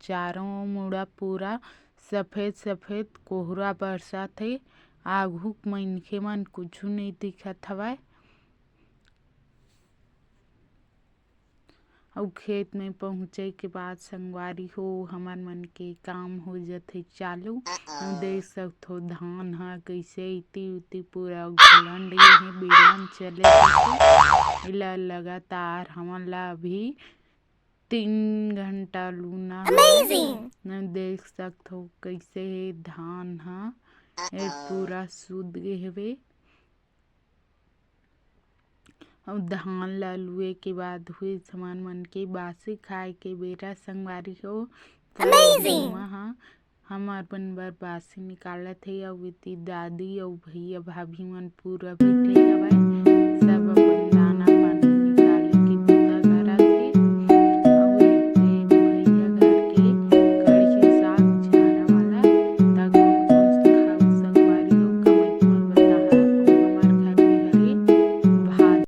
चारों मुड़ा पूरा सफ़ेद सफ़ेद कोहरा बरसत हे। आघू मनखे मन कुछु नहीं दिखत हवय। अउ खेत में पहुँचे के बाद संगवारी हो हमन मन के काम हो जाथे चालू। देख सकथो धान ह कइसे इति उति पूरा घुलंड गे हे बेलन चले जइसे। एला लगातार हमन ला अभी 3 घंटा लूना हवय। देख सकथो कइसे धान ह पूरा सूत गे हवे। अउ धान ला लुए के बाद हुए हमन मन के बासी खाए के बेरा संगवारी हो। हमर मन बर बासी निकालत हे। अउ इति दादी अउ भैया भाभी मन पूरा बैठे हवय।